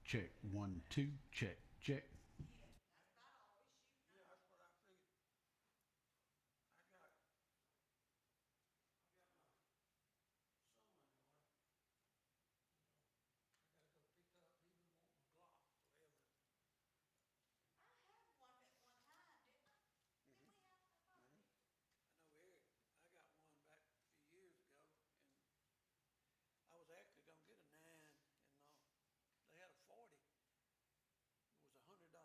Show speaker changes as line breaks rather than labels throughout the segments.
Check 1 2. Check check.
Yeah, that's what I figured. I got, I got my son, I gotta go pick up, he been wanting a Glock forever.
I had one at one time, didn't I? Did we have, I thought we did.
I know Eric, I got one back a few years ago, and I was actually gonna get a 9, and they had a 40. It was $100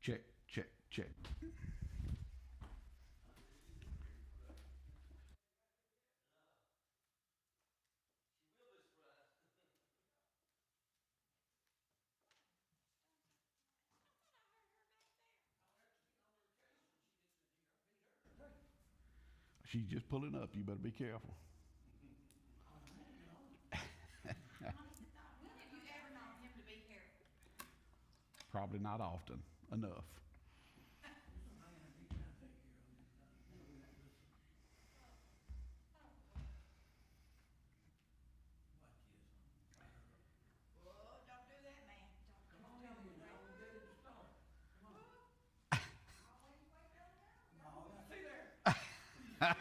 check, check, check. She's just pulling up. You better be careful.
When have you ever known him to be careful?
Probably not often enough.
Whoa, don't do that, man. Don't tell me to wait. Always wait till now.
No, now see there. I've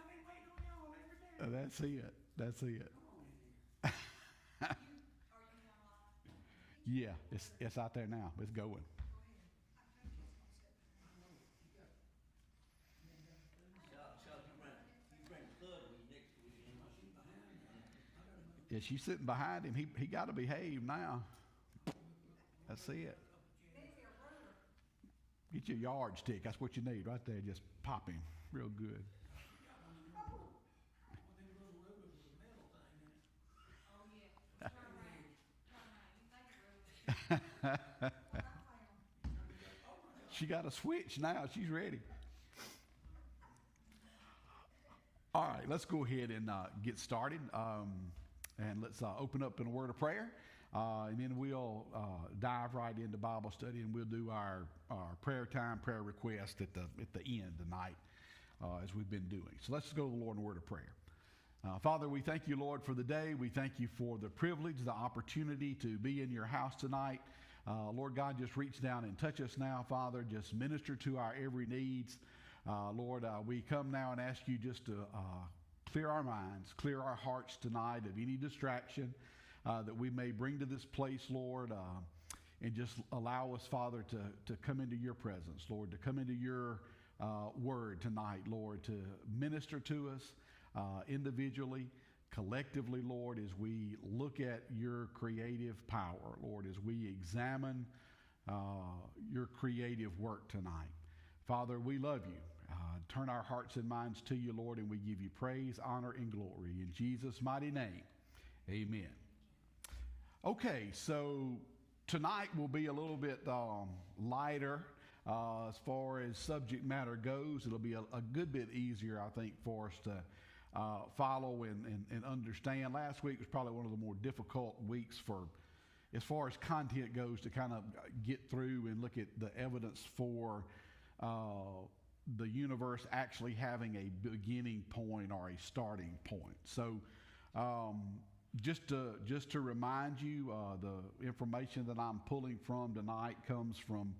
been waiting on y'all every day.
That's it. That's it.
Are you online?
Yeah, it's out there now. It's going.
Go ahead. I think it's gonna sit there.
You bring the third week next week.
Yeah, she's sitting behind him. He got to behave now. That's it.
Maybe a ruler.
Get your yardstick. That's what you need right there. Just pop him real good.
Oh, yeah. Turn around. You think a ruler. What I found.
She got a switch now. She's ready. All right, let's go ahead and get started. And let's open up in a word of prayer. And then we'll dive right into Bible study, and we'll do our prayer time, prayer request at the end tonight, as we've been doing. So let's go to the Lord in a word of prayer. Father, we thank you, Lord, for the day. We thank you for the privilege, the opportunity to be in your house tonight. Lord God, just reach down and touch us now, Father. Just minister to our every needs. Lord, we come now and ask you just to clear our minds, clear our hearts tonight of any distraction that we may bring to this place, Lord, and just allow us, Father, to come into your presence, Lord, to come into your word tonight, Lord, to minister to us individually, collectively, Lord, as we look at your creative power, Lord, as we examine your creative work tonight. Father, we love you. Turn our hearts and minds to you, Lord, and we give you praise, honor, and glory. In Jesus' mighty name, amen. Okay, so tonight will be a little bit lighter as far as subject matter goes. It'll be a good bit easier, I think, for us to follow and understand. Last week was probably one of the more difficult weeks for, as far as content goes, to kind of get through and look at the evidence for the universe actually having a beginning point or a starting point. So just to remind you, the information that I'm pulling from tonight comes from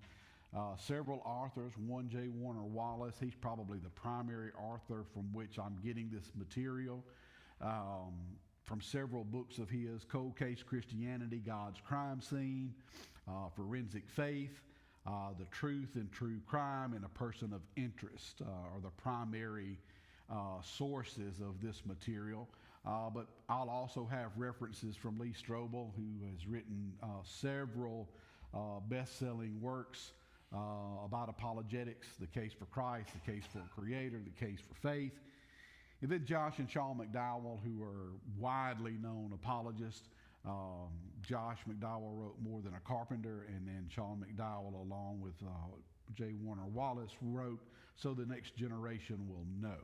several authors. One, J. Warner Wallace, he's probably the primary author from which I'm getting this material. From several books of his: Cold Case Christianity, God's Crime Scene, Forensic Faith, The Truth and True Crime, and A Person of Interest are the primary sources of this material. But I'll also have references from Lee Strobel, who has written several best-selling works about apologetics: The Case for Christ, The Case for a Creator, The Case for Faith. And then Josh and Sean McDowell, who are widely known apologists. Josh McDowell wrote More Than a Carpenter, and then Sean McDowell, along with J. Warner Wallace, wrote So the Next Generation Will Know.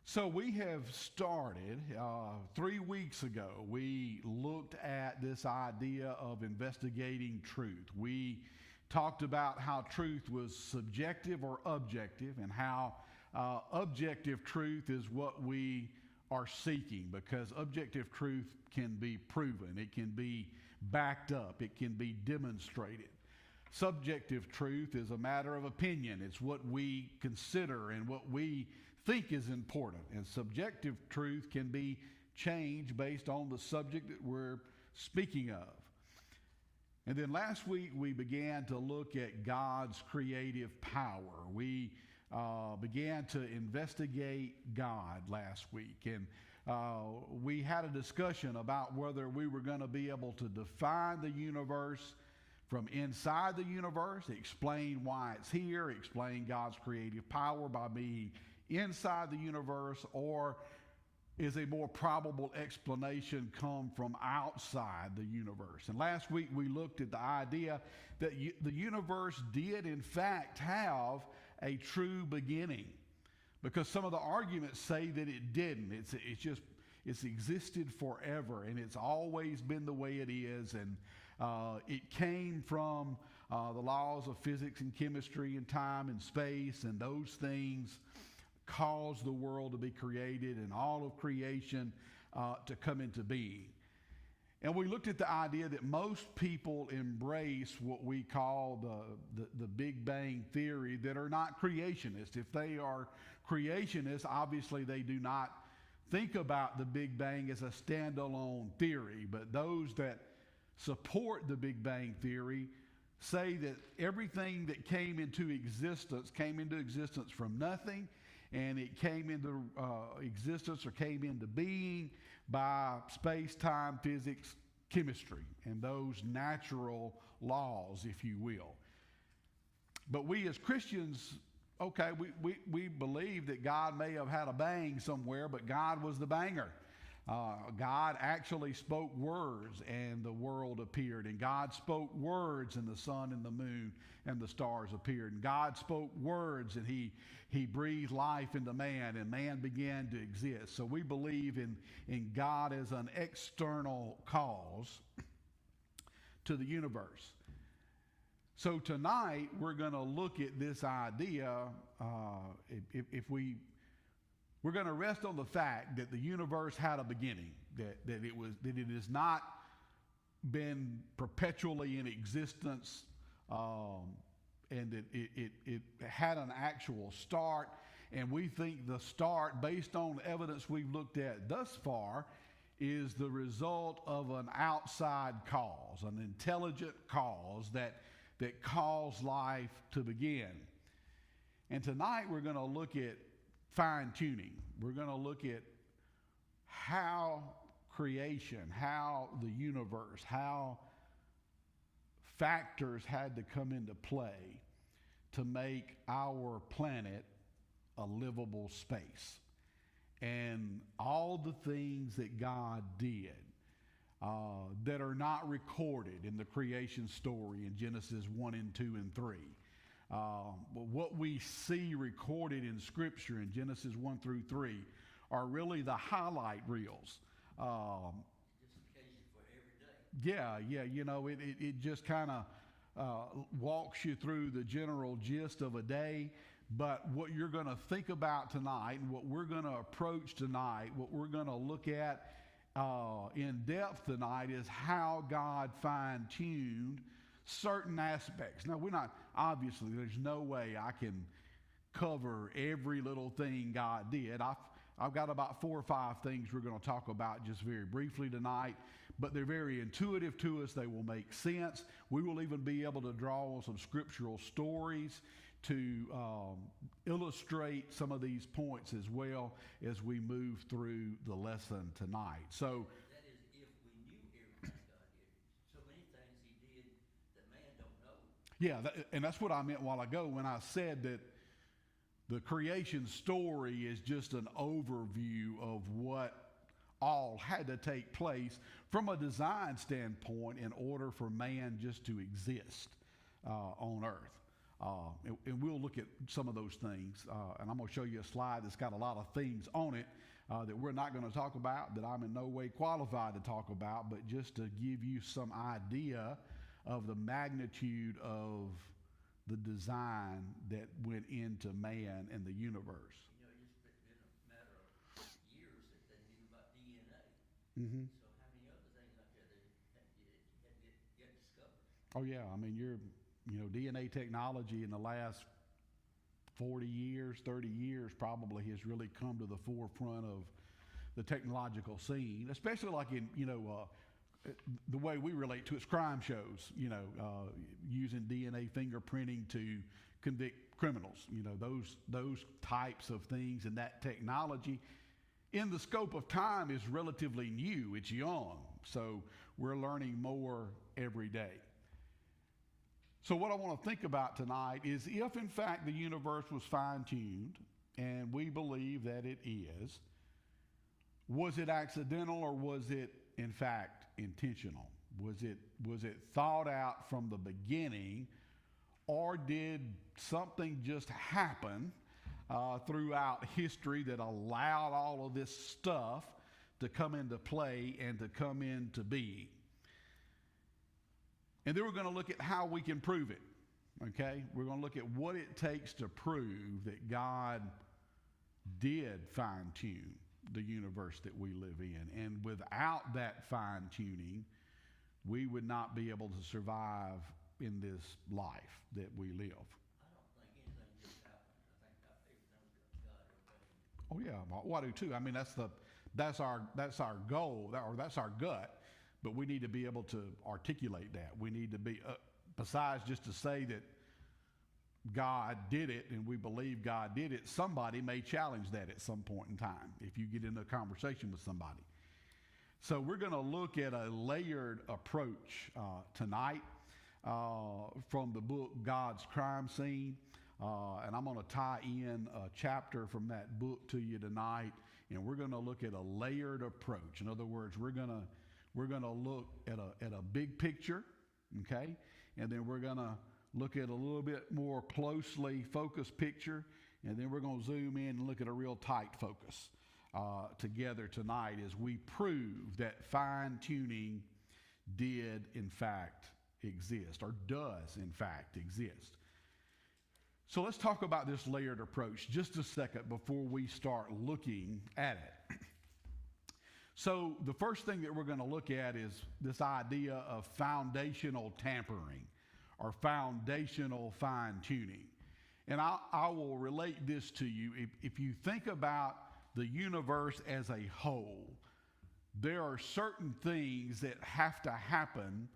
So we have started 3 weeks ago. We looked at this idea of investigating truth. We talked about how truth was subjective or objective, and how objective truth is what we are seeking, because objective truth can be proven, it can be backed up, it can be demonstrated. Subjective truth is a matter of opinion. It's what we consider and what we think is important. And subjective truth can be changed based on the subject that we're speaking of. And then last week we began to look at God's creative power. We began to investigate God last week. And we had a discussion about whether we were going to be able to define the universe from inside the universe, explain why it's here, explain God's creative power by being inside the universe, or is a more probable explanation come from outside the universe. And last week we looked at the idea that the universe did in fact have a true beginning, because some of the arguments say that it didn't. It's existed forever, and it's always been the way it is, and it came from the laws of physics and chemistry and time and space, and those things caused the world to be created and all of creation to come into being. And we looked at the idea that most people embrace what we call the Big Bang Theory that are not creationists. If they are creationists, obviously they do not think about the Big Bang as a standalone theory. But those that support the Big Bang Theory say that everything that came into existence from nothing, and it came into existence or came into being by space, time, physics, chemistry, and those natural laws, if you will. But we as Christians, okay, we believe that God may have had a bang somewhere, but God was the banger. God actually spoke words and the world appeared, and God spoke words and the sun and the moon and the stars appeared, and God spoke words and he breathed life into man, and man began to exist. So we believe in God as an external cause to the universe. So tonight we're going to look at this idea. We're going to rest on the fact that the universe had a beginning, that it has not been perpetually in existence, and that it had an actual start. And we think the start, based on the evidence we've looked at thus far, is the result of an outside cause, an intelligent cause that caused life to begin. And tonight we're going to look at fine-tuning. We're going to look at how creation, how the universe, how factors had to come into play to make our planet a livable space. And all the things that God did that are not recorded in the creation story in Genesis 1 and 2 and 3. What we see recorded in Scripture in Genesis 1 through 3 are really the highlight reels.
Justification for every day.
Yeah, you know, it just kind of walks you through the general gist of a day. But what you're going to think about tonight, and what we're going to approach tonight, what we're going to look at in depth tonight, is how God fine-tuned certain aspects. Now, obviously, there's no way I can cover every little thing God did. I've got about 4 or 5 things we're going to talk about just very briefly tonight, but they're very intuitive to us. They will make sense. We will even be able to draw on some scriptural stories to illustrate some of these points as well as we move through the lesson tonight. So,
That is, if we knew everything God did. So many things he did that man don't know.
yeah, and that's what I meant a while ago when I said that the creation story is just an overview of what all had to take place from a design standpoint in order for man just to exist on earth. And we'll look at some of those things, and I'm going to show you a slide that's got a lot of things on it that we're not going to talk about, that I'm in no way qualified to talk about, but just to give you some idea of the magnitude of the design that went into man and the universe.
You know, it's been a matter of years that they knew about DNA.
Mm-hmm.
So how many other things out there that had yet discovered?
Oh yeah, I mean DNA technology in the last 40 years, 30 years probably has really come to the forefront of the technological scene, especially like in the way we relate to its crime shows, using DNA fingerprinting to convict criminals, those types of things, and that technology in the scope of time is relatively new. It's young. So we're learning more every day. So what I want to think about tonight is if in fact the universe was fine-tuned, and we believe that it is, was it accidental or was it in fact intentional? Was it thought out from the beginning, or did something just happen throughout history that allowed all of this stuff to come into play and to come into being? And then we're going to look at how we can prove it, okay? We're going to look at what it takes to prove that God did fine-tune the universe that we live in. And without that fine-tuning, we would not be able to survive in this life that we live.
I don't think anything just happened. I think everything's got God ordained.
Oh yeah, well, I do too. I mean, that's our goal, or that's our gut. But we need to be able to articulate that. We need to be, besides just to say that God did it and we believe God did it, somebody may challenge that at some point in time if you get into a conversation with somebody. So we're going to look at a layered approach tonight from the book God's Crime Scene. And I'm going to tie in a chapter from that book to you tonight. And we're going to look at a layered approach. In other words, we're going to look at a big picture, okay? And then we're going to look at a little bit more closely focused picture, and then we're going to zoom in and look at a real tight focus together tonight as we prove that fine-tuning did in fact exist, or does in fact exist. So let's talk about this layered approach just a second before we start looking at it. So the first thing that we're going to look at is this idea of foundational tampering or foundational fine-tuning. And I will relate this to you. If you think about the universe as a whole, there are certain things that have to happen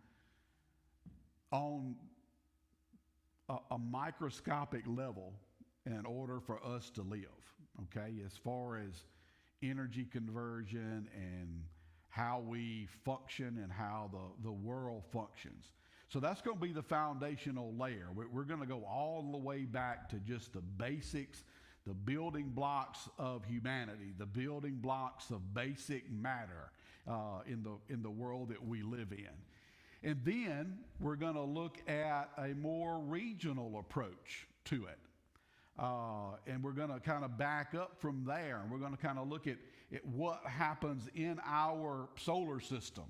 on a microscopic level in order for us to live, okay? As far as energy conversion and how we function and how the world functions. So that's going to be the foundational layer. We're going to go all the way back to just the basics, the building blocks of humanity, the building blocks of basic matter in the world that we live in. And then we're going to look at a more regional approach to it. And we're going to kind of back up from there, and we're going to kind of look at what happens in our solar system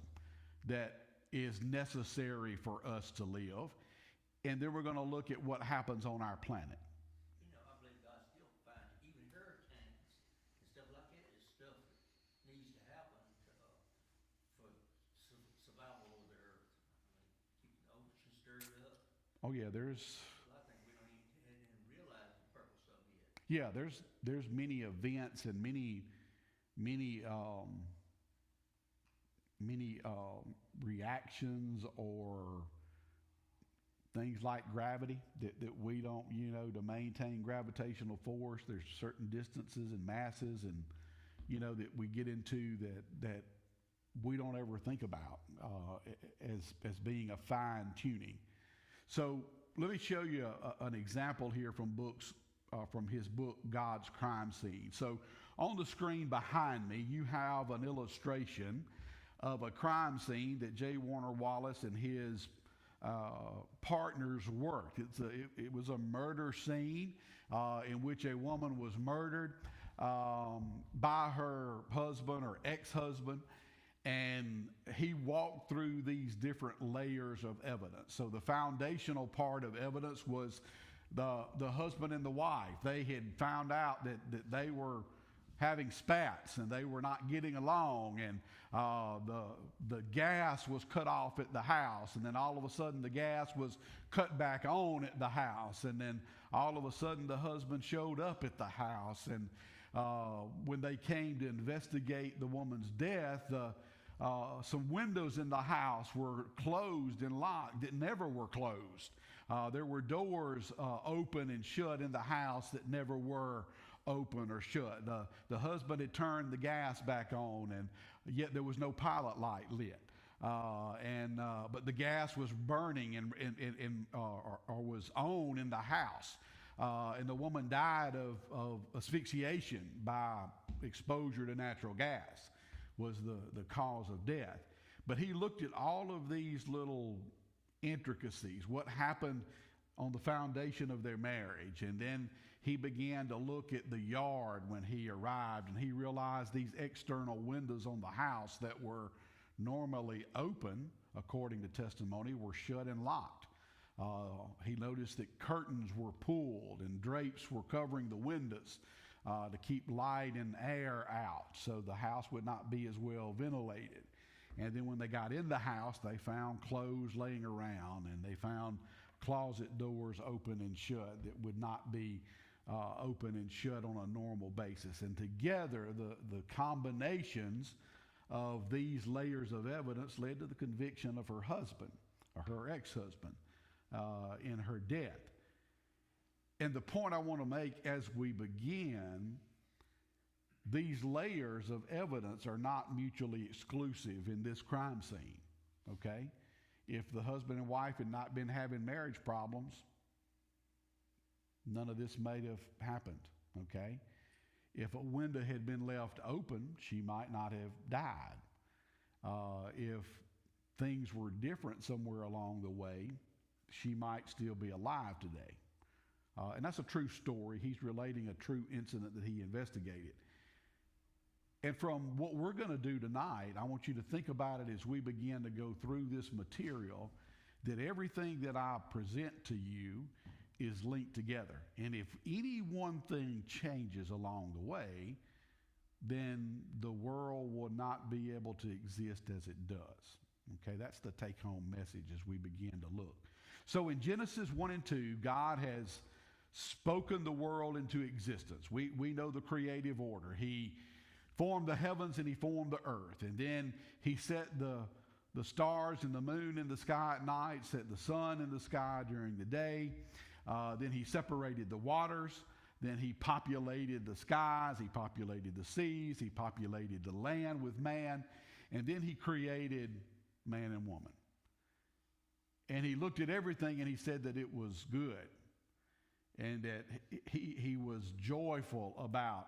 that is necessary for us to live. And then we're going to look at what happens on our planet.
You know, I believe God still finds even hurricanes and stuff like that is stuff that needs to happen for survival of the earth. I mean, keep the ocean stirred up.
Oh yeah, there's.
A lot of things we don't even realize the purpose of yet.
Yeah, there's many events and many reactions or things like gravity that we don't, to maintain gravitational force. There's certain distances and masses and, that we get into that we don't ever think about as being a fine tuning. So let me show you an example here from his book, God's Crime Scene. So on the screen behind me, you have an illustration of a crime scene that J. Warner Wallace and his partners worked. It was a murder scene in which a woman was murdered by her husband or ex-husband, and he walked through these different layers of evidence. So the foundational part of evidence was the husband and the wife. They had found out that they were having spats and they were not getting along, and the gas was cut off at the house, and then all of a sudden the gas was cut back on at the house, and then all of a sudden the husband showed up at the house, and when they came to investigate the woman's death, some windows in the house were closed and locked that never were closed. There were doors open and shut in the house that never were open or shut. The husband had turned the gas back on, and yet there was no pilot light lit. But the gas was burning or was on in the house. And the woman died of asphyxiation by exposure to natural gas was the cause of death. But he looked at all of these little intricacies, what happened on the foundation of their marriage. And then he began to look at the yard when he arrived, and he realized these external windows on the house that were normally open, according to testimony, were shut and locked. He noticed that curtains were pulled and drapes were covering the windows to keep light and air out so the house would not be as well ventilated. And then when they got in the house, they found clothes laying around, and they found closet doors open and shut that would not be open and shut on a normal basis. And together, the combinations of these layers of evidence led to the conviction of her husband, or her ex-husband, in her death. And the point I want to make as we begin, these layers of evidence are not mutually exclusive in this crime scene, okay? If the husband and wife had not been having marriage problems, none of this might have happened, okay? If a window had been left open, she might not have died. If things were different somewhere along the way, she might still be alive today. And that's a true story. He's relating a true incident that he investigated. And from what we're going to do tonight, I want you to think about it as we begin to go through this material, that everything that I present to you is linked together. And if any one thing changes along the way, then the world will not be able to exist as it does. Okay, that's the take-home message as we begin to look. So in Genesis 1 and 2, God has spoken the world into existence. We know the creative order. He formed the heavens and he formed the earth. And then he set the stars and the moon in the sky at night, set the sun in the sky during the day. Then he separated the waters. Then he populated the skies. He populated the seas. He populated the land with man. And then he created man and woman. And he looked at everything and he said that it was good. And that he was joyful about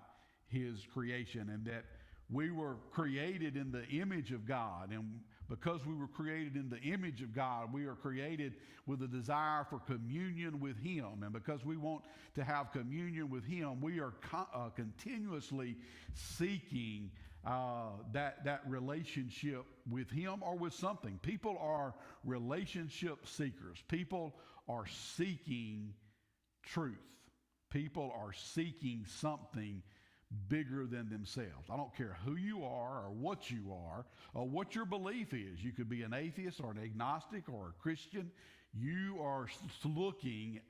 his creation, and that we were created in the image of God. And because we were created in the image of God, we are created with a desire for communion with him. And because we want to have communion with him, we are continuously seeking that relationship with him or with something. People are relationship seekers. People are seeking truth. People are seeking something bigger than themselves. I don't care who you are or what you are or what your belief is. You could be an atheist or an agnostic or a Christian. You are looking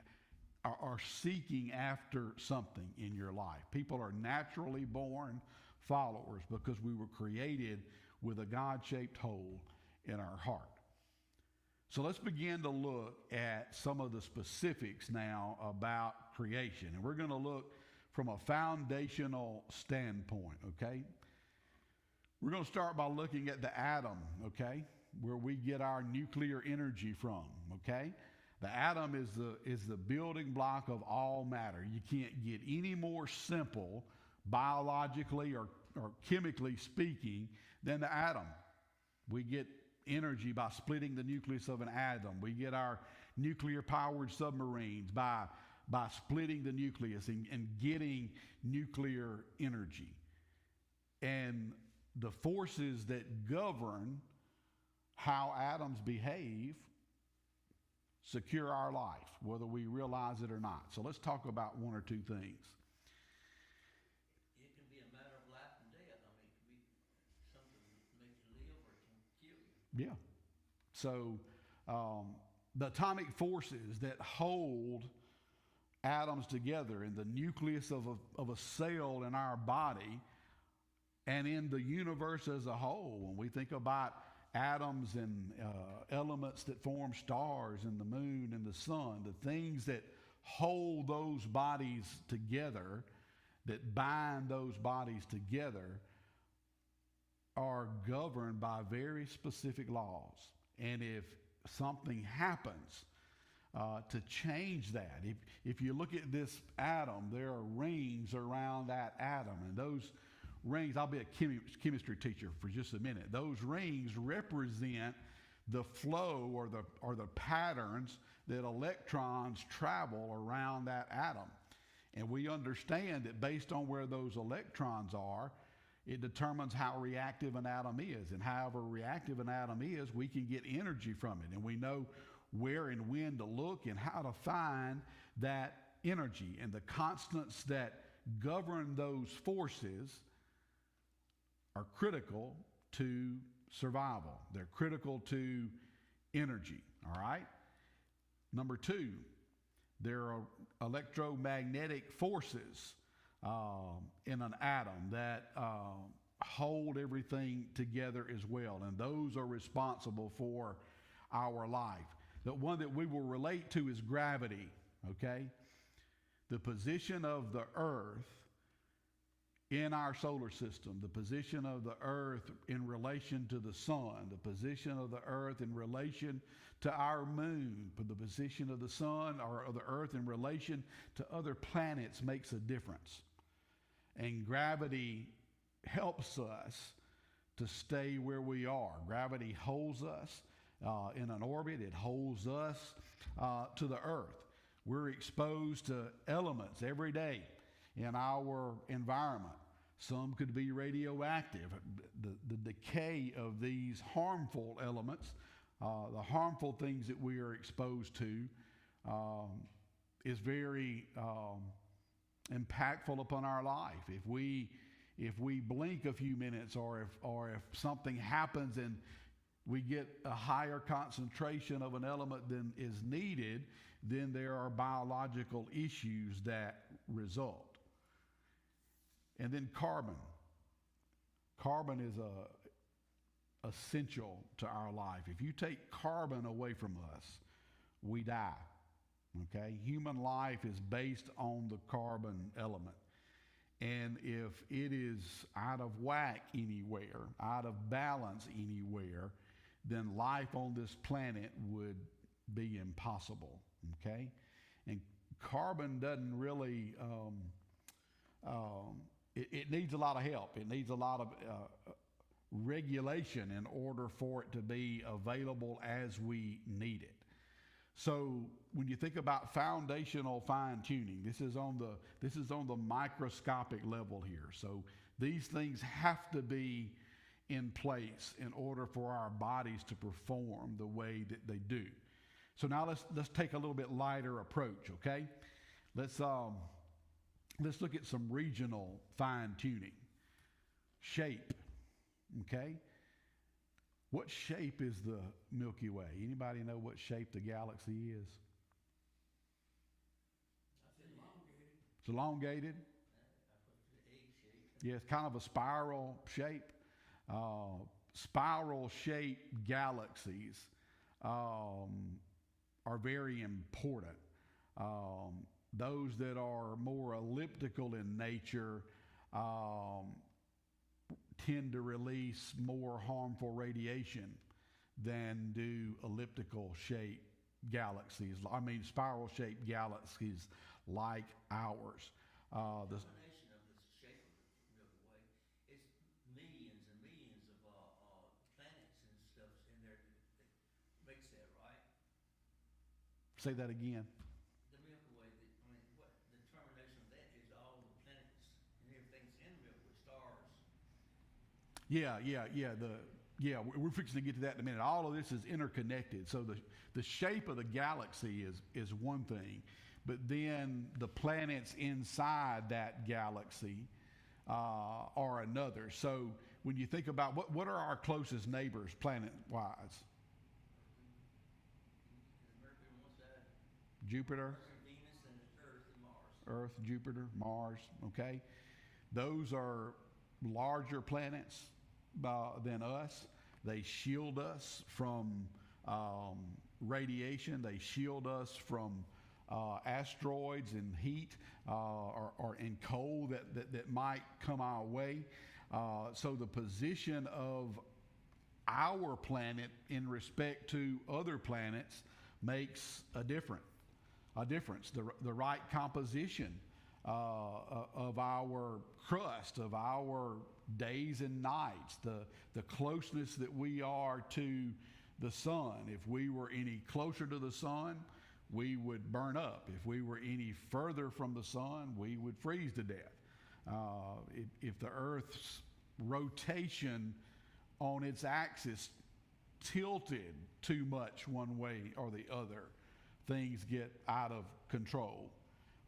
or seeking after something in your life. People are naturally born followers because we were created with a God-shaped hole in our heart. So let's begin to look at some of the specifics now about creation. And we're going to look from a foundational standpoint, okay? We're going to start by looking at the atom, okay, where we get our nuclear energy from, okay? The atom is the building block of all matter. You can't get any more simple biologically or chemically speaking than the atom. We get energy by splitting the nucleus of an atom. We get our nuclear-powered submarines by splitting the nucleus and getting nuclear energy. And the forces that govern how atoms behave secure our life, whether we realize it or not. So let's talk about one or two things.
It can be a matter of life and death. I mean, it can be something that makes you live or it can kill you.
Yeah. So the atomic forces that hold atoms together in the nucleus of a cell in our body and in the universe as a whole, when we think about atoms and elements that form stars and the moon and the sun, the things that hold those bodies together, that bind those bodies together are governed by very specific laws. And if something happens to change that, if you look at this atom, there are rings around that atom, and those rings, I'll be a chemistry teacher for just a minute. Those rings represent the flow or the patterns that electrons travel around that atom. And we understand that based on where those electrons are, it determines how reactive an atom is. And however reactive an atom is, we can get energy from it. And we know where and when to look and how to find that energy. And the constants that govern those forces are critical to survival. They're critical to energy, all right? Number two, there are electromagnetic forces in an atom that hold everything together as well, and those are responsible for our life. The one that we will relate to is gravity, okay? The position of the earth in our solar system, the position of the earth in relation to the sun, the position of the earth in relation to our moon, the position of the sun or of the earth in relation to other planets makes a difference. And gravity helps us to stay where we are. Gravity holds us in an orbit. It holds us to the earth. We're exposed to elements every day in our environment. Some could be radioactive. The decay of these harmful elements, the harmful things that we are exposed to, is very impactful upon our life. If we blink a few minutes, or if something happens and we get a higher concentration of an element than is needed, then there are biological issues that result. And then carbon. Carbon is essential to our life. If you take carbon away from us, we die. Okay? Human life is based on the carbon element. And if it is out of whack anywhere, out of balance anywhere, then life on this planet would be impossible. Okay? And carbon doesn't really, it needs a lot of help. It needs a lot of regulation in order for it to be available as we need it. So when you think about foundational fine-tuning, this is on the microscopic level here. So these things have to be in place in order for our bodies to perform the way that they do. So now let's take a little bit lighter approach, okay? Let's look at some regional fine-tuning. Shape, okay? What shape is the Milky Way? Anybody know what shape the galaxy is? It's elongated. Yeah, it's kind of a spiral shape. Spiral-shaped galaxies are very important. Those that are more elliptical in nature tend to release more harmful radiation than do elliptical-shaped galaxies. I mean, spiral-shaped galaxies like ours.
The combination of the shape of the Milky Way, it's millions and millions of planets and stuff in there that makes that, right?
Say that again.
The Milky Way, what the determination of that is all the planets and everything's in the Milky Way, stars.
We're fixing to get to that in a minute. All of this is interconnected. So the shape of the galaxy is one thing, but then the planets inside that galaxy are another. So when you think about what are our closest neighbors planet-wise?
Mercury on one side,
Jupiter,
Venus, and Earth and Mars.
Earth, Jupiter, Mars, okay? Those are larger planets than us. They shield us from radiation. They shield us from asteroids and heat or and cold that might come our way. So the position of our planet in respect to other planets makes a difference. The right composition of our crust, of our days and nights, the closeness that we are to the sun. If we were any closer to the sun, we would burn up. If we were any further from the sun, we would freeze to death. If the Earth's rotation on its axis tilted too much one way or the other, things get out of control.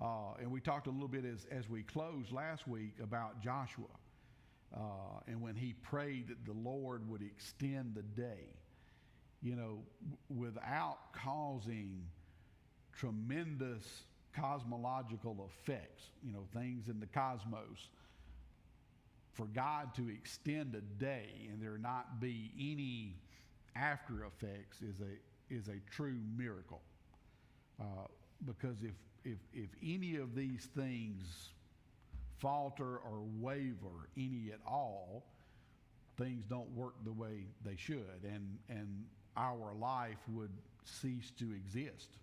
And we talked a little bit as we closed last week about Joshua. And when he prayed that the Lord would extend the day, you know, without causing tremendous cosmological effects, you know, things in the cosmos, for God to extend a day and there not be any after effects is a true miracle. Because if any of these things falter or waver any at all, things don't work the way they should, and our life would cease to exist.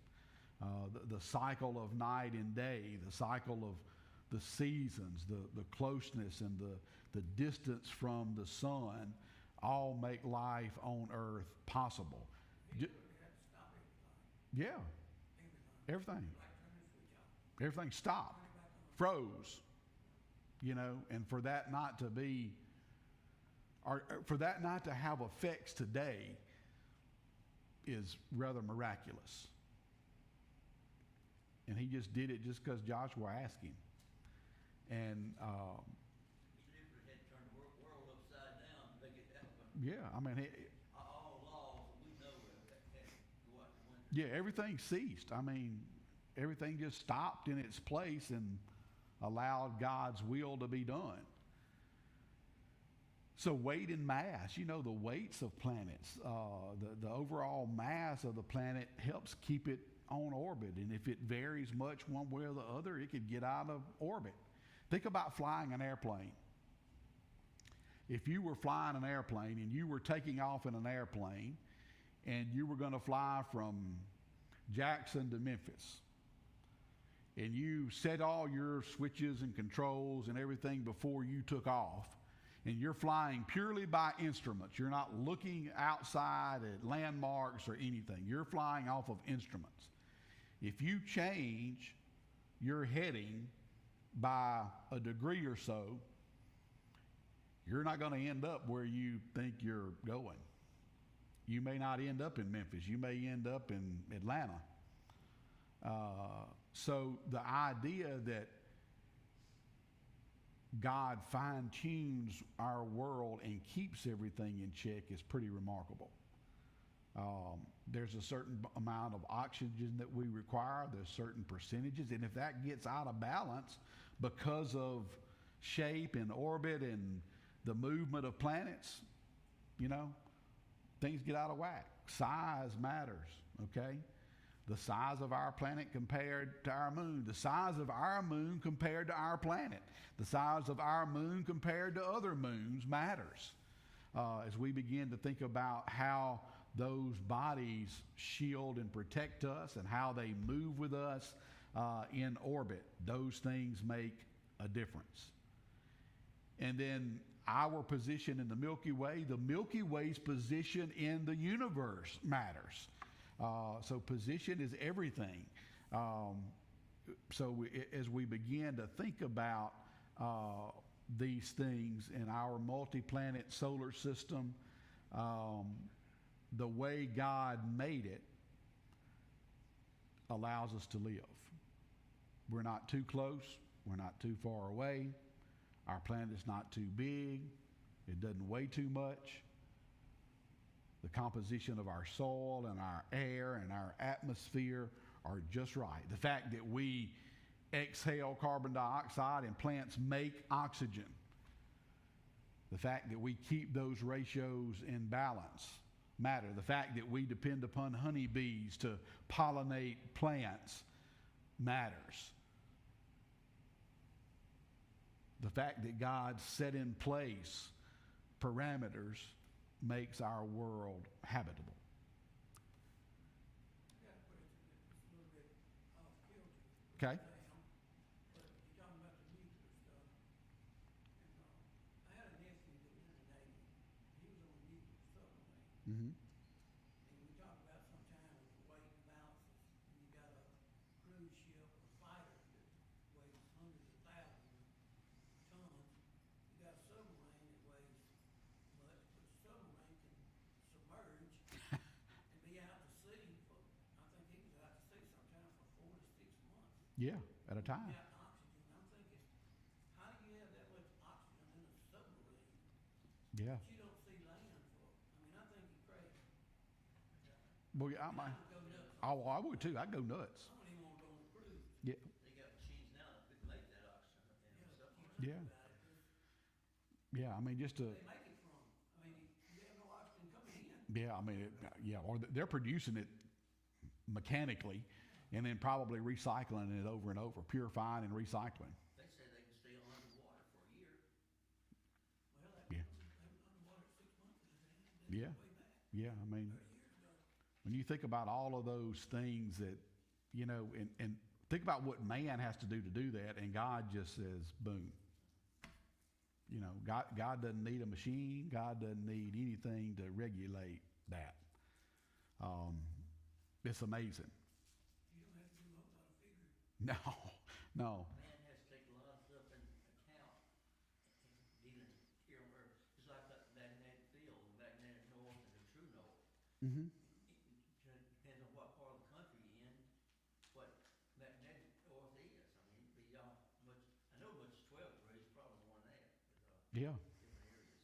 The cycle of night and day, the cycle of the seasons, the closeness and the distance from the sun, all make life on earth possible. Yeah, everything. Everything stopped, froze, you know, and for that not to be, or for that not to have effects today is rather miraculous. And he just did it just because Joshua asked him. And
He literally had to turn the world upside down to make it happen.
yeah, I mean,
All laws that we know of that had to go out the window.
yeah, everything ceased. I mean, everything just stopped in its place and allowed God's will to be done. So weight and mass, you know, the weights of planets, the overall mass of the planet helps keep it on orbit. And if it varies much one way or the other, it could get out of orbit. Think about flying an airplane. If you were flying an airplane and you were taking off in an airplane and you were going to fly from Jackson to Memphis, and you set all your switches and controls and everything before you took off, and you're flying purely by instruments. You're not looking outside at landmarks or anything. You're flying off of instruments. If you change your heading by a degree or so, you're not going to end up where you think you're going. You may not end up in Memphis. You may end up in Atlanta. So the idea that God fine-tunes our world and keeps everything in check is pretty remarkable. There's a certain amount of oxygen that we require. There's certain percentages. And if that gets out of balance because of shape and orbit and the movement of planets, you know, things get out of whack. Size matters, okay? The size of our planet compared to our moon. The size of our moon compared to our planet. The size of our moon compared to other moons matters. As we begin to think about how those bodies shield and protect us and how they move with us in orbit, those things make a difference. And then our position in the Milky Way's position in the universe matters. So position is everything. As we begin to think about these things in our multi-planet solar system, the way God made it allows us to live. We're not too close. We're not too far away. Our planet is not too big. It doesn't weigh too much. The composition of our soil and our air and our atmosphere are just right. The fact that we exhale carbon dioxide and plants make oxygen. The fact that we keep those ratios in balance matter. The fact that we depend upon honeybees to pollinate plants matters. The fact that God set in place parameters makes our world habitable.
I got a question that's a little bit off kilter.
Okay.
But you're talking about the nuclear stuff. And I had a nephew that was in the Navy. He was on a nuclear submarine.
Mm-hmm.
And we talk about sometimes with the weight imbalances. And you got a cruise ship or fighter that weighs hundreds of thousands of tons. You got a submarine that weighs much, but the submarine can submerge and be out to sea for, I think he was out to sea sometimes for 4 to 6 months.
Yeah, at a time.
Without oxygen. I'm thinking, how do you have that much oxygen in a submarine?
Yeah.
But you don't see land for, I mean, I think you're crazy.
Well, yeah,
I would go nuts.
oh, I would too. I'd go nuts.
I wouldn't even want to go on a cruise.
Yeah.
They got machines now that could make that oxygen in
You
the
know, you
submarine.
think
Yeah.
about it, just
Yeah. I mean, just to.
where they make it from. I mean, you have no oxygen coming in.
Yeah. I mean, yeah. Or they're producing it mechanically, and then probably recycling it over and over, purifying and recycling.
They say they can stay underwater for a year.
Well,
Yeah.
they was underwater 6 months ago.
Yeah.
Way back,
Yeah. I mean,
30 years ago.
when you think about all of those things that, you know, and think about what man has to do that, and God just says, boom. You know, God doesn't need a machine. God doesn't need anything to regulate that. It's amazing.
You don't have to do a whole lot of figuring.
No, no.
Man has to take a lot of stuff into account in dealing here on Earth. It's like that magnetic field, the magnetic north and the true north.
Mm-hmm.
It depends on what part of the country you're in, what magnetic north is. I mean, it'd be much. I know much as 12 degrees, probably more than that, but
Yeah.
different areas.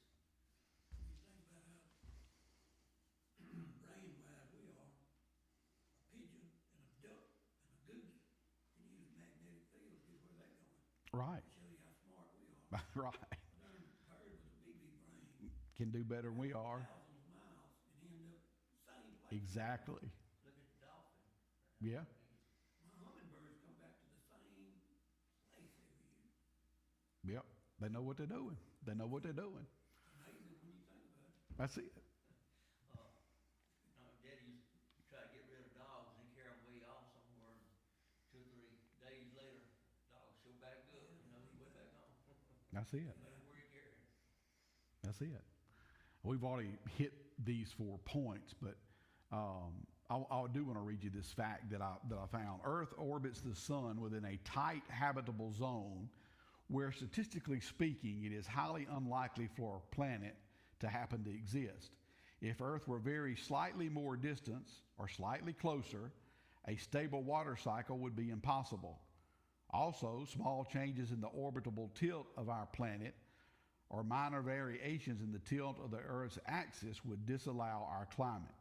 You think about how brain-wise we are. A pigeon and a duck and a goose can use magnetic field to get where they're going.
Right.
To show you how smart we are.
Right.
A darn bird with a BB brain,
Can do better than we are.
thousands of miles, and end up same place.
Exactly.
Look at the dolphin.
Yeah.
My hummingbirds come back to the same place every year.
Yep. They know what they're doing. They know what they're doing.
Amazing when you think about it.
That's it.
Daddy used to try to get rid of dogs and carry them way off somewhere. And 2 or 3 days later, dogs show back up. You know, way back on.
That's it.
Where you carry 'em.
That's it. We've already hit these 4 points, but I do want to read you this fact that I found. Earth orbits the sun within a tight habitable zone where, statistically speaking, it is highly unlikely for a planet to happen to exist. If Earth were very slightly more distant or slightly closer, a stable water cycle would be impossible. Also, small changes in the orbital tilt of our planet or minor variations in the tilt of the Earth's axis would disallow our climate.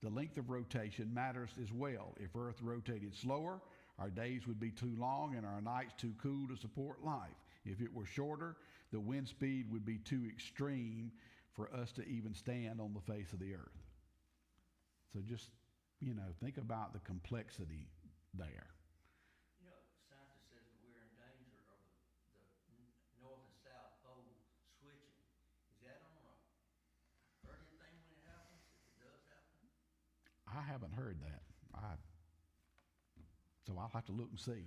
The length of rotation matters as well. If Earth rotated slower, our days would be too long and our nights too cool to support life. If it were shorter, the wind speed would be too extreme for us to even stand on the face of the Earth. So just, you know, think about the complexity there.
You know, scientists says that we're in danger of the north and south pole switching. Is that on a heard anything when it happens? If it does happen?
I haven't heard that. So I'll have to look and see.
I don't know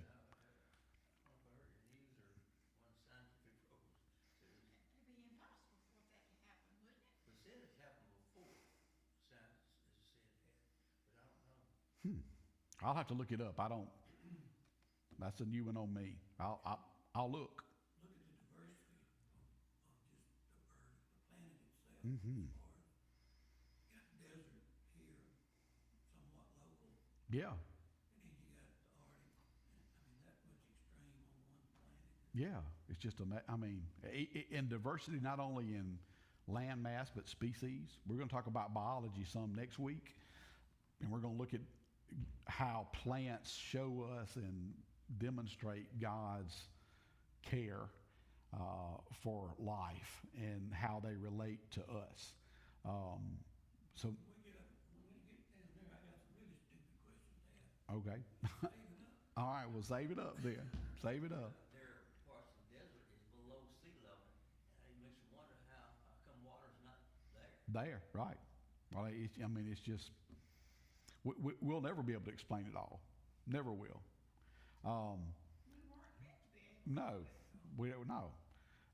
if I heard it in the news or one of the scientific programs.
It'd be impossible for that to happen, wouldn't it?
They said it happened before. Scientists has said it had, but I don't know.
I'll have to look it up. I don't. That's a new one on me. I'll look.
Look at the diversity of just the Earth, the planet itself.
Mm-hmm.
As far as got desert here, somewhat local,
Yeah.
and then you got the Arctic. And, I mean, that much extreme on one planet.
Yeah. It's just I mean, in diversity, not only in land mass but species. We're going to talk about biology some next week, and we're going to look at how plants show us and demonstrate God's care for life and how they relate to us. So,
When we get down there, I got some really stupid questions to ask.
okay.
Saving up.
All right, well, save it up then. Save it up.
There are parts of the desert is below sea level, and it makes you wonder how come water's not there.
There, right. Well, I mean, it's just, we'll never be able to explain it all. Never will. No, we don't know.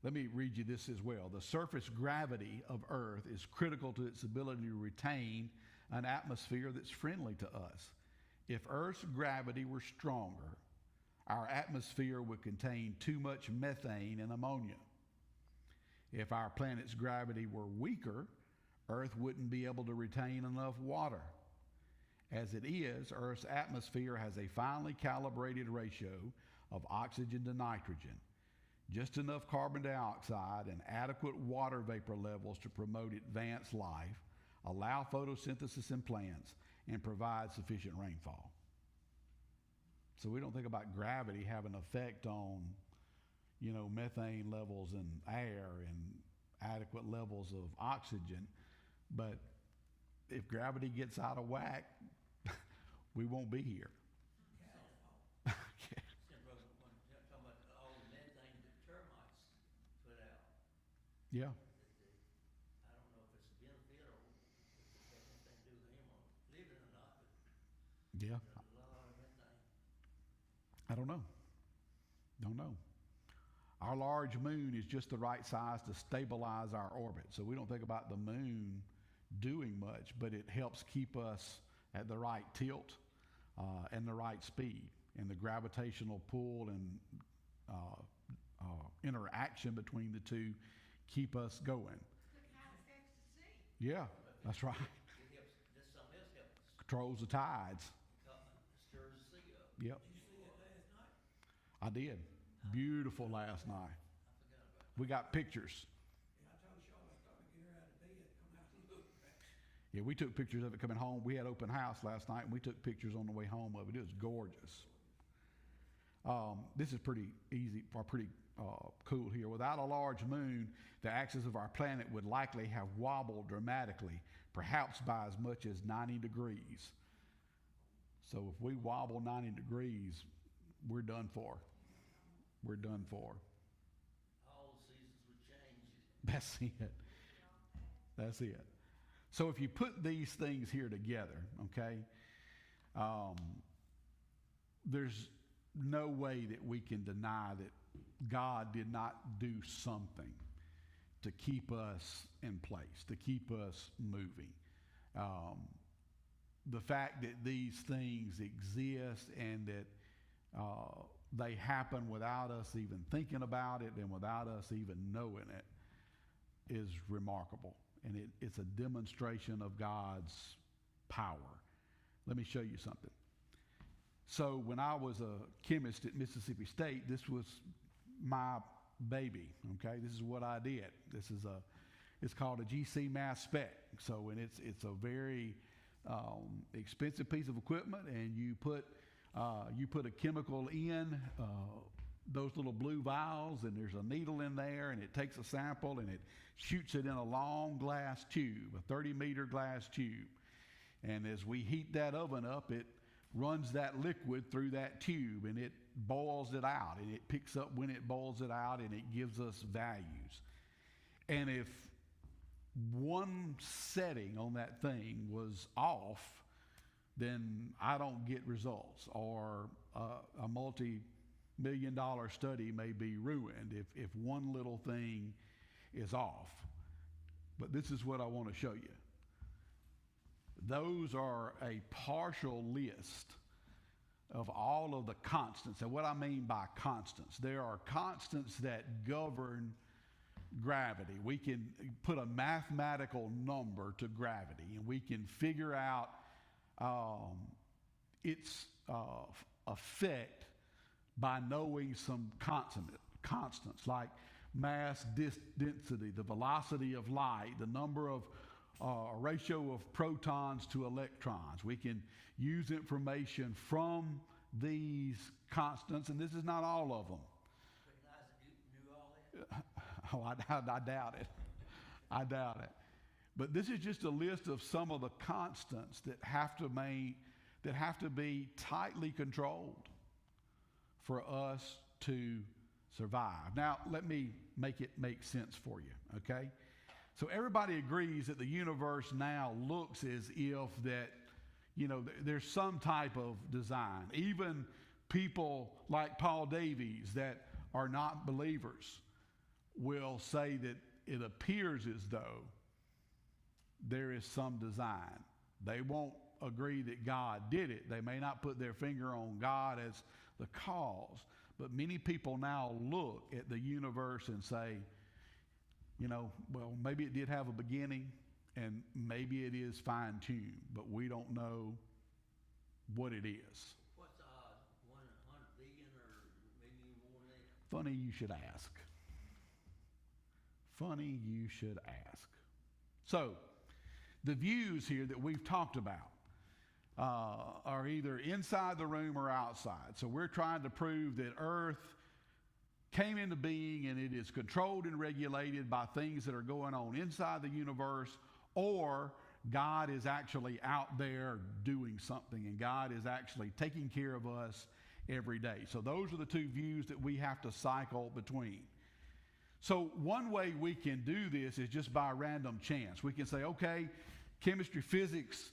Let me read you this as well. The surface gravity of Earth is critical to its ability to retain an atmosphere that's friendly to us. If Earth's gravity were stronger, our atmosphere would contain too much methane and ammonia. If our planet's gravity were weaker, Earth wouldn't be able to retain enough water. As it is, Earth's atmosphere has a finely calibrated ratio of oxygen to nitrogen, just enough carbon dioxide and adequate water vapor levels to promote advanced life, allow photosynthesis in plants, and provide sufficient rainfall. So we don't think about gravity having an effect on, methane levels in air and adequate levels of oxygen. But if gravity gets out of whack, we won't be here.
Talking about all the methane that termites put out.
Yeah.
I don't know if it's a benefit or if it has anything to do with him or living or not, but
Yeah.
there's a lot of methane.
I don't know. Don't know. Our large moon is just the right size to stabilize our orbit. So we don't think about the moon doing much, but it helps keep us at the right tilt and the right speed. And the gravitational pull and interaction between the two keep us going.
Look how it affects the sea.
Yeah, that's right.
It helps, there's something else helps.
Controls the tides.
Stirs the sea up.
Yep,
Did you see it last night?
I did. Beautiful last night.
I forgot about it.
We got pictures.
Yeah, I told Charlotte, started to get her out of bed, come out and look.
Yeah, we took pictures of it coming home. We had open house last night, and we took pictures on the way home of it. It was gorgeous. This is pretty easy, or pretty cool here. Without a large moon, the axis of our planet would likely have wobbled dramatically, perhaps by as much as 90 degrees. So if we wobble 90 degrees, we're done for. We're done for.
All the seasons would change.
That's it. That's it. So if you put these things here together, okay, there's no way that we can deny that God did not do something to keep us in place, to keep us moving. The fact that these things exist and that they happen without us even thinking about it and without us even knowing it is remarkable. And it's a demonstration of God's power. Let me show you something. So when I was a chemist at Mississippi State, this was my baby, okay? This is what I did. It's called a GC mass spec. So, and it's a very expensive piece of equipment, and you put a chemical in those little blue vials, and there's a needle in there, and it takes a sample, and it shoots it in a long glass tube, a 30-meter glass tube. And as we heat that oven up, it runs that liquid through that tube, and it boils it out, and it picks up when it boils it out, and it gives us values. And if one setting on that thing was off, then I don't get results, or a multi-million-dollar study may be ruined if one little thing is off. But this is what I want to show you. Those are a partial list of all of the constants. And what I mean by constants, there are constants that govern gravity. We can put a mathematical number to gravity, and we can figure out its effect by knowing some constants like mass, density, the velocity of light, the number of ratio of protons to electrons. We can use information from these constants, and this is not all of them.
Recognize that you knew all that?
Oh, I doubt it. I doubt it. But this is just a list of some of the constants that have to be tightly controlled. for us to survive. Now, let me make it make sense for you, okay? So everybody agrees that the universe now looks as if that, there's some type of design. Even people like Paul Davies that are not believers will say that it appears as though there is some design. They won't agree that God did it. They may not put their finger on God as the cause, but many people now look at the universe and say, well, maybe it did have a beginning and maybe it is fine-tuned, but we don't know what it is.
What's the odds? 1 in 100 billion or maybe even more than that?
Funny you should ask. Funny you should ask. So, the views here that we've talked about are either inside the room or outside. So we're trying to prove that Earth came into being and it is controlled and regulated by things that are going on inside the universe, or God is actually out there doing something and God is actually taking care of us every day. So those are the two views that we have to cycle between. So one way we can do this is just by random chance. We can say, okay, chemistry, physics,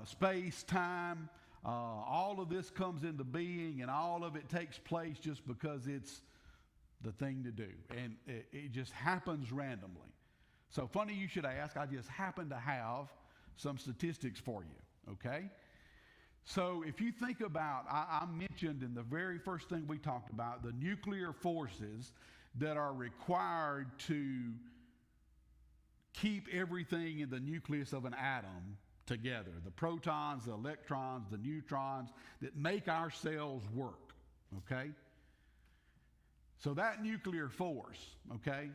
space, time, all of this comes into being and all of it takes place just because it's the thing to do. And it just happens randomly. So funny you should ask. I just happen to have some statistics for you, okay? So if you think about, I mentioned in the very first thing we talked about, the nuclear forces that are required to keep everything in the nucleus of an atom together. The protons, the electrons, the neutrons that make our cells work, okay? So that nuclear force, okay,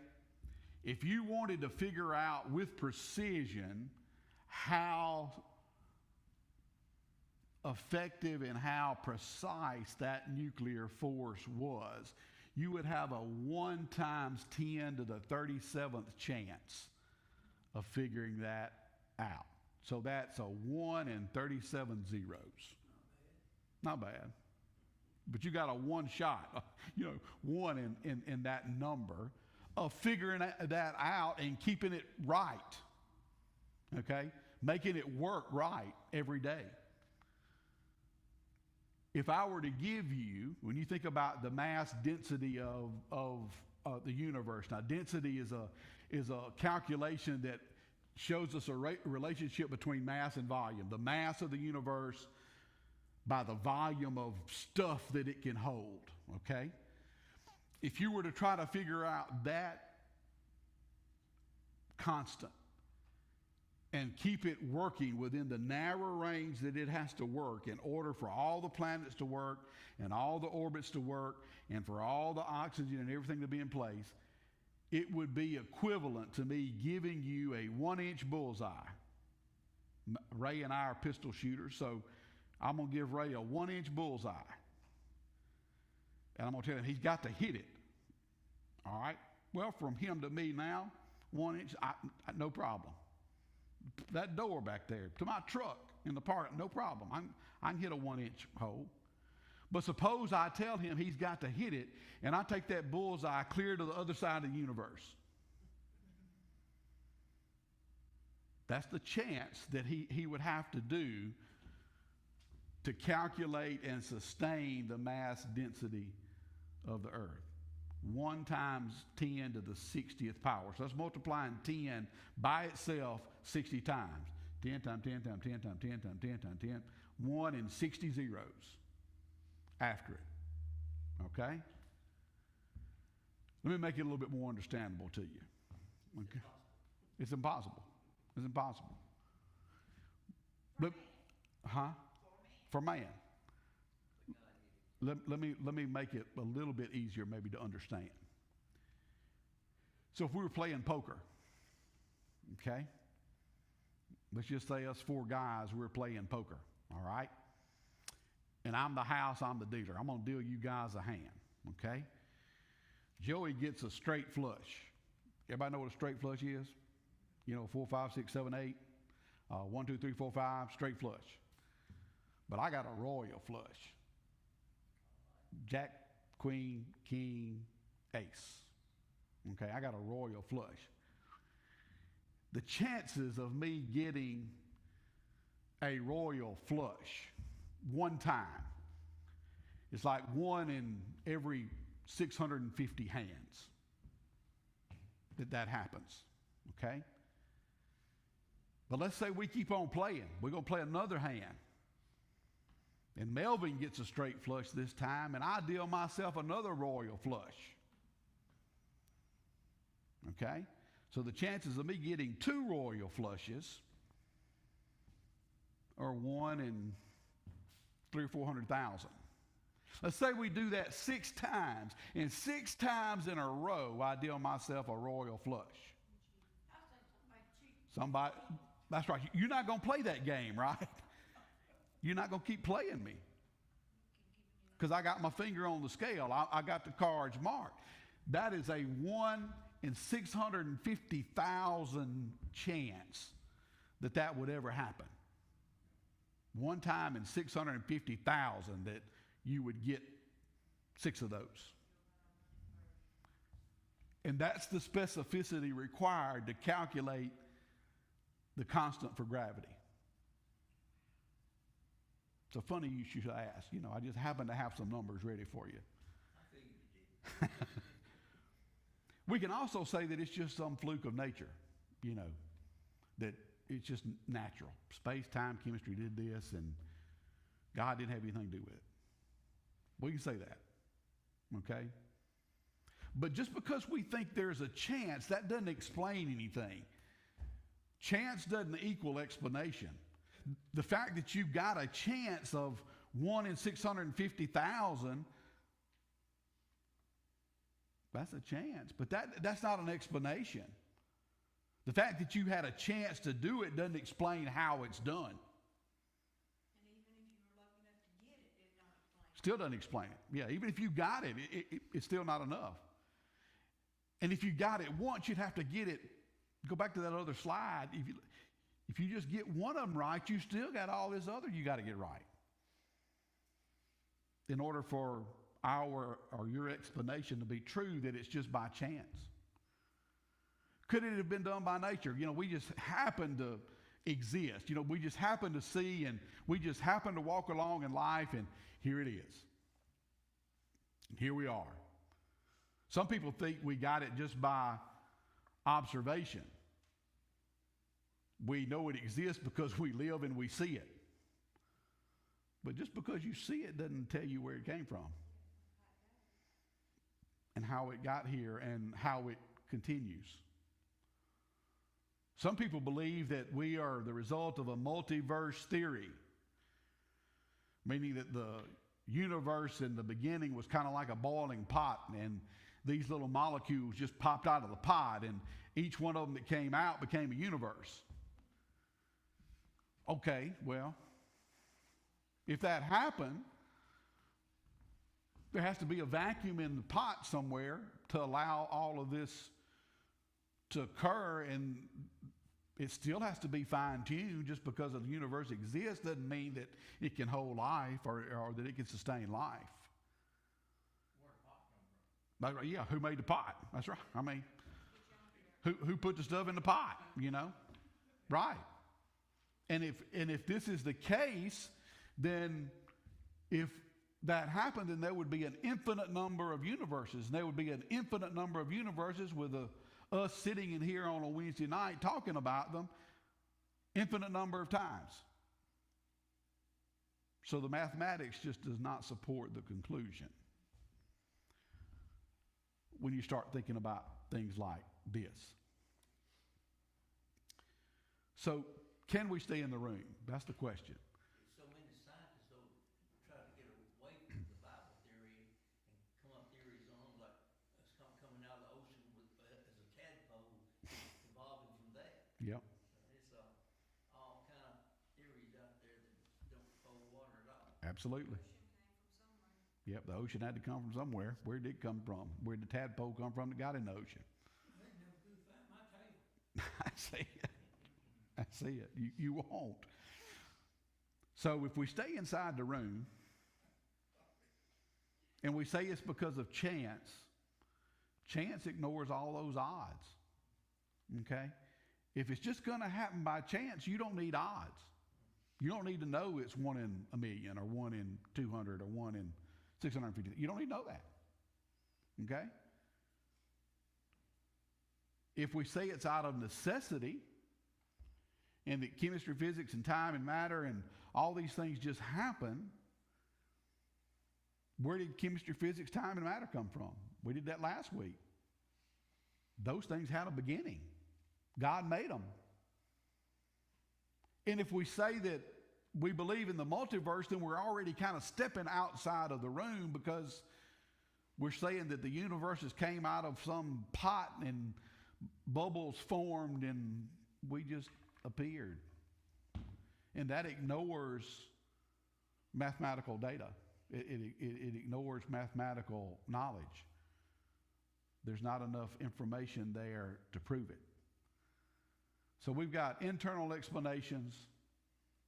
if you wanted to figure out with precision how effective and how precise that nuclear force was, you would have a 1 times 10 to the 37th chance of figuring that out. So that's a 1 in 37 zeros. Not bad. But you got a one shot, 1 in that number of figuring that out and keeping it right. Okay? Making it work right every day. If I were to give you, when you think about the mass density of the universe, now density is a calculation that shows us a relationship between mass and volume. The mass of the universe by the volume of stuff that it can hold, okay? If you were to try to figure out that constant and keep it working within the narrow range that it has to work in order for all the planets to work and all the orbits to work and for all the oxygen and everything to be in place, it would be equivalent to me giving you a 1-inch bullseye. Ray and I are pistol shooters, so I'm going to give Ray a 1-inch bullseye. And I'm going to tell him he's got to hit it. All right? Well, from him to me now, 1 inch, no problem. That door back there, to my truck in the park, no problem. I can hit a 1-inch hole. But suppose I tell him he's got to hit it, and I take that bullseye clear to the other side of the universe. That's the chance that he would have to do to calculate and sustain the mass density of the earth. 1 times 10 to the 60th power. So that's multiplying 10 by itself 60 times. 10 times 10 times 10 times 10 times 10 times 10. 1 in 60 zeros after it. Okay? Let me make it a little bit more understandable to you. Okay? It's impossible. It's impossible. But, for man. Let me make it a little bit easier maybe to understand. So if we were playing poker, okay? Let's just say us 4 guys, we're playing poker, all right? And I'm the house, I'm the dealer. I'm going to deal you guys a hand, okay? Joey gets a straight flush. Everybody know what a straight flush is? 4, 5, 6, 7, 8. 1, 2, 3, 4, 5, straight flush. But I got a royal flush. Jack, queen, king, ace. Okay, I got a royal flush. The chances of me getting a royal flush one time is like 1 in every 650 hands that happens. Okay? But let's say we keep on playing. We're going to play another hand. And Melvin gets a straight flush this time, and I deal myself another royal flush. Okay? So the chances of me getting 2 royal flushes are 1 in 300,000 or 400,000. Let's say we do that 6 times, and 6 times in a row I deal myself a royal flush.
I think somebody cheated.
Somebody, that's right. You're not going to play that game, right? You're not going to keep playing me. Because I got my finger on the scale. I got the cards marked. That is a 1 in 650,000 chance that would ever happen. One time in 650,000 that you would get 6 of those. And that's the specificity required to calculate the constant for gravity. So funny you should ask. You know, I just happen to have some numbers ready for you.
I figured you did.
We can also say that it's just some fluke of nature, you know, that it's just natural. Space, time, chemistry did this, and God didn't have anything to do with it. We can say that, okay? But just because we think there's a chance, that doesn't explain anything. Chance doesn't equal explanation. The fact that you've got a chance of 1 in 650,000, that's a chance. But that's not an explanation. The fact that you had a chance to do it doesn't explain how it's done.
And even if you were lucky enough to get it, it don't explain.
Still doesn't explain it. Yeah, even if you got it, it's still not enough. And if you got it once, you'd have to get it. Go back to that other slide. If you just get one of them right, you still got all this other you got to get right. In order for our or your explanation to be true that it's just by chance. Could it have been done by nature? You know, we just happen to exist. You know, we just happen to see, and we just happen to walk along in life, and here it is. Here we are. Some people think we got it just by observation. We know it exists because we live and we see it. But just because you see it doesn't tell you where it came from and how it got here and how it continues. Some people believe that we are the result of a multiverse theory, meaning that the universe in the beginning was kind of like a boiling pot, and these little molecules just popped out of the pot, and each one of them that came out became a universe. Okay, well, if that happened, there has to be a vacuum in the pot somewhere to allow all of this to occur, and it still has to be fine-tuned. Just because the universe exists doesn't mean that it can hold life or that it can sustain life.
Where'd the pot come from?
Yeah, who made the pot? That's right. I mean, who put the stuff in the pot, you know? Right. And if this is the case, then if that happened, then there would be an infinite number of universes. And there would be an infinite number of universes with us sitting in here on a Wednesday night talking about them infinite number of times. So the mathematics just does not support the conclusion when you start thinking about things like this. So, can we stay in the room? That's the question.
So many scientists, though, try to get away from the Bible theory and come up theories on like it's coming out of the ocean as a tadpole, evolving from that.
Yep.
It's all kind of theories out there that don't hold water at all.
Absolutely.
Ocean came from somewhere.
Yep, the ocean had to come from somewhere. Where did it come from? Where did the tadpole come from that got in the ocean?
They never do find my table.
I see it. I see it. You won't. So if we stay inside the room and we say it's because of chance, chance ignores all those odds. Okay? If it's just going to happen by chance, you don't need odds. You don't need to know it's 1 in a million or 1 in 200 or 1 in 650. You don't need to know that. Okay? If we say it's out of necessity, and that chemistry, physics, and time and matter and all these things just happen, where did chemistry, physics, time, and matter come from? We did that last week. Those things had a beginning. God made them. And if we say that we believe in the multiverse, then we're already kind of stepping outside of the room, because we're saying that the universes came out of some pot and bubbles formed and we just appeared. And that ignores mathematical data. It ignores mathematical knowledge. There's not enough information there to prove it. So we've got internal explanations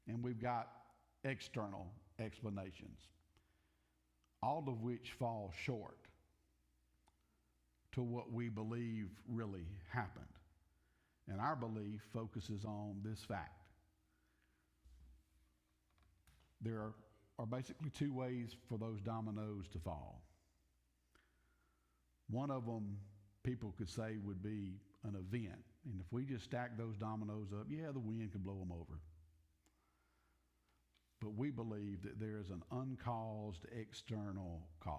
and we've got external explanations, all of which fall short to what we believe really happened. And our belief focuses on this fact. There are basically two ways for those dominoes to fall. One of them, people could say, would be an event. And if we just stack those dominoes up, yeah, the wind could blow them over. But we believe that there is an uncaused external cause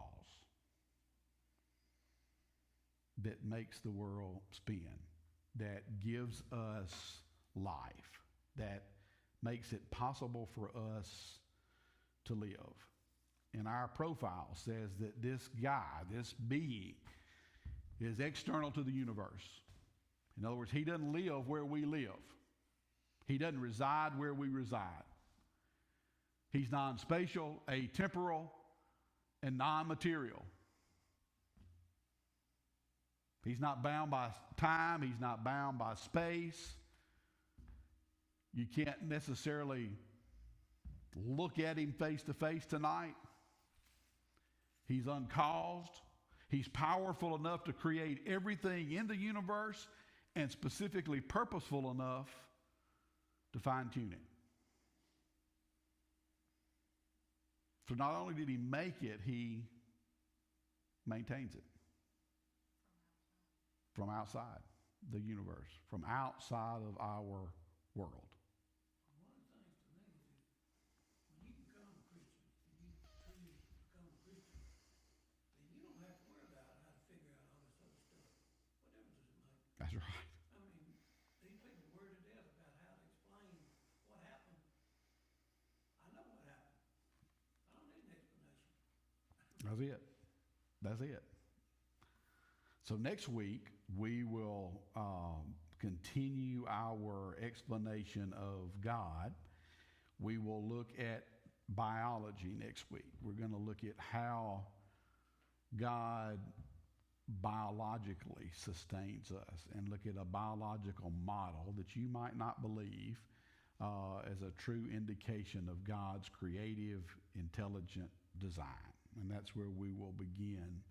that makes the world spin, that gives us life, that makes it possible for us to live. And our profile says that this guy, this being, is external to the universe. In other words, he doesn't live where we live. He doesn't reside where we reside. He's non-spatial, atemporal, and non-material. He's not bound by time. He's not bound by space. You can't necessarily look at him face to face tonight. He's uncaused. He's powerful enough to create everything in the universe, and specifically purposeful enough to fine-tune it. So not only did he make it, he maintains it from outside the universe, from outside of our world.
One of the things to me is when you become a Christian, and you truly become a Christian, then you don't have to worry about how to figure out all this other stuff. What difference does it make?
That's right.
I mean, these people worry to death about how to explain what happened. I know what happened. I don't need an explanation.
That's it. That's it. So next week, we will continue our explanation of God. We will look at biology next week. We're going to look at how God biologically sustains us and look at a biological model that you might not believe as a true indication of God's creative, intelligent design. And that's where we will begin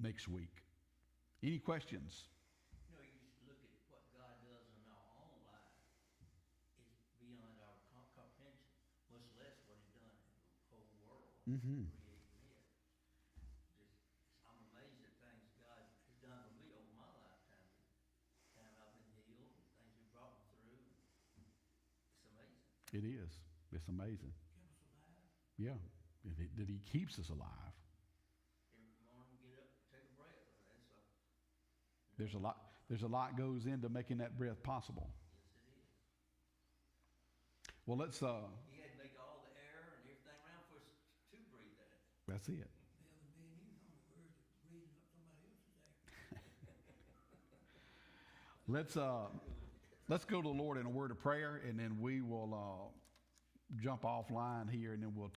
next week. Any questions?
You know, you just look at what God does in our own life. It's beyond our comprehension, much less what He's done in the whole world,
Mm-hmm.
creating it. I'm amazed at things God has done for me over my lifetime. The time I've been healed, and things He brought me through. It's amazing.
It is. It's amazing.
Keep us alive.
Yeah. That He keeps us alive.
Every morning, get up, take a breath.
There's a lot goes into making that breath possible.
Yes, it is.
Well, let's
He had to make all the air and everything around for us to breathe that.
that's it.
The other me and you on the verge of breathing up somebody else's air.
Let's go to the Lord in a word of prayer, and then we will jump offline here, and then we'll